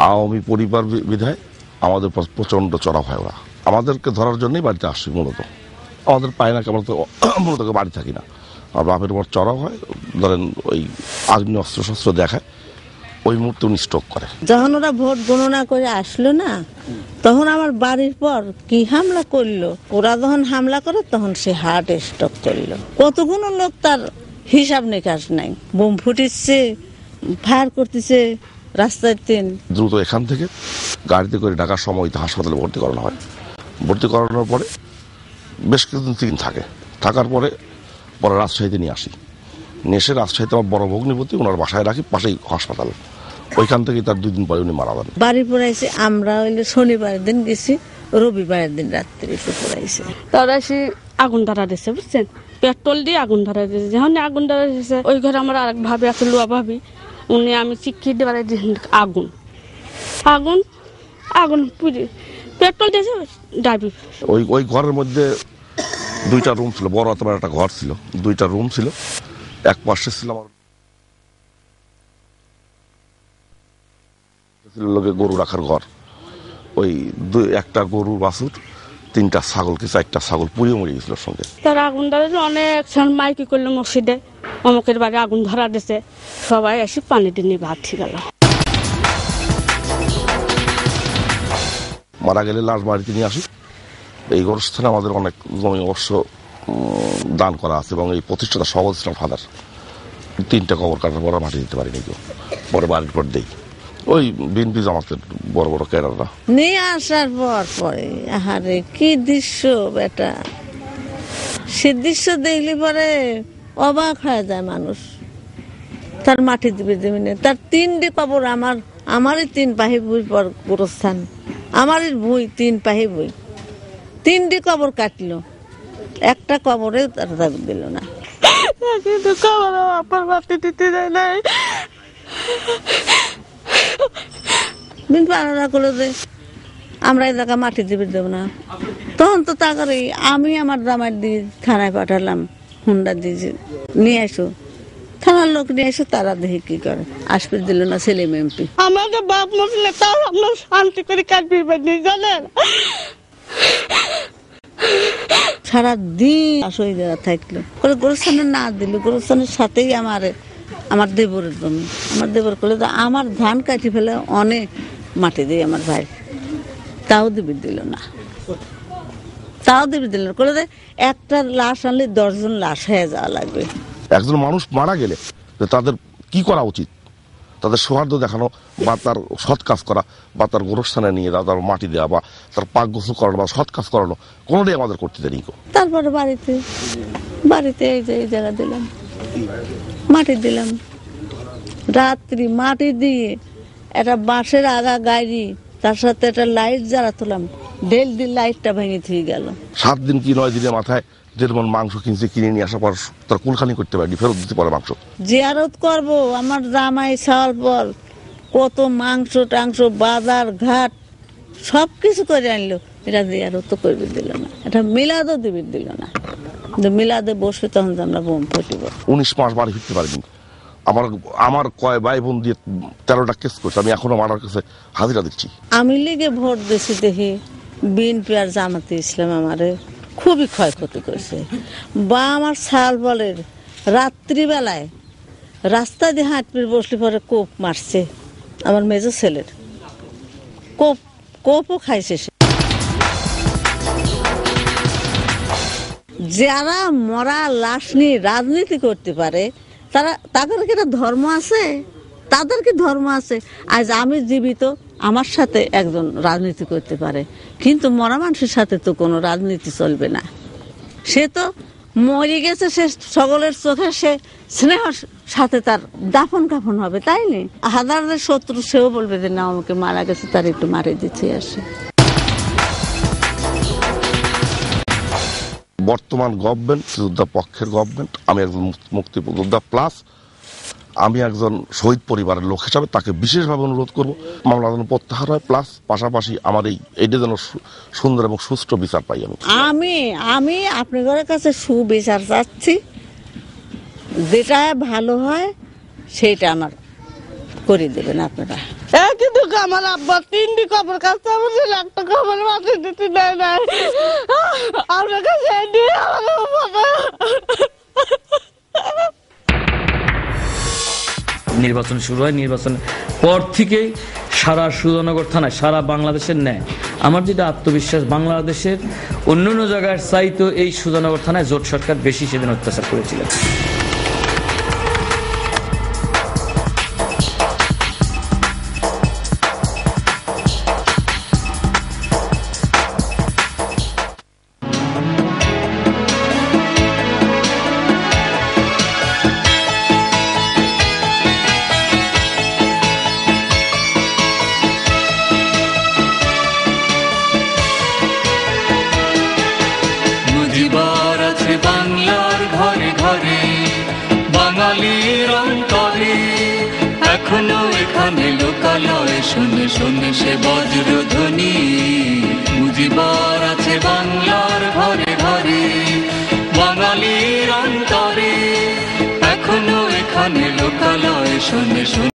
আওয়ামী পরিবার বিধায় আমাদের প্রচন্ড চড়া হয়। ওরা আমাদেরকে ধরার জন্যই বাড়িতে আসি। মূলত আমাদের পায় না, আমরা তো মূলত বাড়ি থাকি না। আর বাপের উপর চড়া হয়, ধরেন ওই আগ্নেয় অস্ত্র শস্ত্র দেখায়, ওই মুহূর্তে উনি স্ট্রোক করে। যখন ওরা ভোট গণনা করে আসলো না, তখন আমার বাড়ির পর কি হামলা করলো। ওরা যখন হামলা করে তখন সে হার্ট স্ট্রোক করলো। কতগুলো লোক তার হিসাব নিকাশ নাই। বোম ফুটিচ্ছে, ফায়ার করতেছে রাস্তায়। দ্রুত এখান থেকে গাড়িতে করে ঢাকার সময় হাসপাতালে ভর্তি করানো হয়। ভর্তি করানোর পরে বেশ কিছুদিন থাকে। থাকার পরে রাজশাহীতে নিয়ে আসি। এসে রাজশাহীতে আমার বড় ভগ্নিপতি, ওনার বাসায় রাখি, পাশেই হাসপাতাল। ওইখান থেকে তার 2 দিন পরে উনি মারা যান। বাড়ি পড়াইছে আমরা হইলে শনিবারের দিন গেছি, রবিবারের দিন রাত্রে এসে পড়াইছে। তারা এসে আগুন ধরা দিচ্ছে, বুঝছেন, পেট্রোল দিয়ে আগুন ধরা দিয়েছে। যখন আগুন ধরা দিয়েছে, ওই ঘরে আমার আরেক ভাবি আছে, লুয়া ভাবি, উনি আমি চিকিৎসা দিয়ে বাড়াই দিয়েছেন। আগুন আগুন আগুন পুড়ে পেট্রোল দিয়েছে ডাবি। ওই ঘরের মধ্যে 2টা রুম ছিল, বড় তোমার একটা ঘর ছিল, 2টা রুম ছিল। এক পাশে ছিল আমার লোকে গরু রাখার ঘর। ওই একটা গরু বাছুর, 3টা ছাগল, কি 4টা ছাগল পুড়িয়ে মরে গেছিল সঙ্গে। তার আগুন ধরা অনেক মাইকি করলো মসজিদে, অমুকের বাড়ি আগুন ধরা দিছে। সবাই এসে পানি দিয়ে ভাত ঠিক গেল। মারা গেলে লাশ বাড়িতে নিয়ে আসি। এই গোরস্থানে আমাদের অনেক জমি অবশ্য দান করা আছে, এবং এই প্রতিষ্ঠাতা সহজ ইসলাম ফাদার 3টা কবর কাটার পর মাটি দিতে পারিনি কেউ। পরে বাড়ির পর দেই ওই বিএনপি জামাতের বড় বড় ক্যাডাররা নিয়ে আসার পর পরে আহারে কি দৃশ্য বেটা। সে দৃশ্য দেখলে পরে অবাক হয়ে যায় মানুষ। তার মাটি দিবে জমিনে, তার 3টে কবর। আমারই 3 পাহি বই পর গোরস্থান, আমারই বই 3 পাহি বই। 3টে কবর কাটলো, একটা কবরেও তার দাবি দিল না। কিন্তু কবর আপনার মাটি দিতে যায় নাই। আমরা এই জায়গা মাটি দিবে দেব না। তখন তো তা করে আমি আমার জামাই দিয়ে থানায় পাঠালাম, হুন্ডা দিয়ে নিয়ে আসো, থানার লোক নিয়ে আসো। তারা দেখে কি করে, আসবে দিল না ছেলে এমপি। আমাদের বাপ মরলে তাও আপনার শান্তি করে কাটবি জানেন। সারাদিন আসই যারা থাকলো করে গোরস্থানে না দিল। গোরস্থানের সাথেই আমার দেবরের জমি। আমার দেবর করলে তো আমার ধান কাটি ফেলে অনেক মাটি দিয়ে আমার ভাই, তাও দিবি দিল না। তাও দিবি দিল না, করে একটা লাশ আনলে 10 জন লাশ হয়ে যাওয়া লাগবে। একজন মানুষ মারা গেলে তাদের কি করা উচিত? তাদের সৌহার্দ্য দেখানো, বা তার সৎ কাজ করা, বা তার গোরস্থানে নিয়ে তার মাটি দেওয়া, বা তার পাক গোসল করানো, বা সৎ কাজ করানো, কোনোটাই আমাদের করতে দেয়নি। তারপরে বাড়িতে এই জায়গা দিলাম, মাটি দিলাম। রাত্রি মাটি দিয়ে একটা বাঁশের আগা গাড়ি, তার সাথে একটা লাইট জ্বালাতলাম, ঢেল দিয়ে লাইটটা ভেঙে থেকে গেল। 7 দিন কি 9 দিনের মাথায় যেমন মাংস কিনে নিয়ে আসার পর তার কুলখানি করতে পারেনি, ফেরত দিতে পারে মাংস। জিয়ারত করব, আমার জামাই সাল পর কত মাংস টাংস বাজার ঘাট সবকিছু করে আনলো। এটা জিয়ারত তো করবে দিল না, এটা মিলাদও দিবি দিল না। মিলাদে বসবে তখন আমরা বোম ফুটিব। 19 মাস বাড়ি ফিরতে পারিনি। আমার কয় ভাই বোন দিয়ে 13টা কেস করছে। আমি এখনো মারার কাছে হাজিরা দিচ্ছি। আমি লিগে ভোট দিছি দেখি বিএনপি আর জামাতে ইসলাম আমারে খুবই ক্ষয়ক্ষতি করছে। বা আমার সাল বলের রাত্রিবেলায় রাস্তা দিয়ে হাঁটপির বসলে পরে কোপ মারছে আমার মেজো ছেলের, কোপও খাইছে সে। যারা মরা লাশ নিয়ে রাজনীতি করতে পারে তাদের কি ধর্ম আছে? তাদের কি ধর্ম আছে? আজ আমি জীবিত, আমার সাথে একজন রাজনীতি করতে পারে, কিন্তু মরা মানুষের সাথে তো কোনো রাজনীতি চলবে না। সে তো মরে গেছে, সে সকলের চোখে সে স্নেহর সাথে তার দাফন কাফন হবে, তাই নি? হাজারের শত্রু সেও বলবে যে না, আমাকে মারা গেছে, তার একটু মারে দিতে আসে। বর্তমান গভর্নমেন্ট যোদ্ধা পক্ষের গভর্নমেন্ট, আমি একজন মুক্তিযোদ্ধা প্লাস আমি একজন শহীদ পরিবারের লোক হিসাবে তাকে বিশেষভাবে অনুরোধ করব মামলা যেন প্রত্যাহার হয়, প্লাস পাশাপাশি আমার এইটা যেন সুন্দর এবং সুষ্ঠু বিচার পাই। আমি আপনাদের কাছে সুবিচার চাচ্ছি, যেটা ভালো হয় সেটা আমার করে দেবেন আপনারা। কিন্তু আমার আব্বা 3টি কবর কাছে আমার একটা কবর মাটি দিতে দেয় নাই আমার কাছে নির্বাচন শুরু হয়, নির্বাচনের পর থেকেই সারা সুজানগর থানায় সারা বাংলাদেশের ন্যায় আমার যেটা আত্মবিশ্বাস, বাংলাদেশের অন্যান্য জায়গার চাইতো এই সুজানগর থানায় জোট সরকার বেশি সেদিন অত্যাচার করেছিলেন। মুজিবার আছে বাংলার ঘরে ঘরে, বাঙালির অন্তরে, এখনো এখানে লোকালয়ে শুনে শুনে সে বজ্রধ্বনি। মুজিবার আছে বাংলার ঘরে ঘরে, বাঙালির অন্তরে, এখনো এখানে লোকালয়ে শুনে শুনে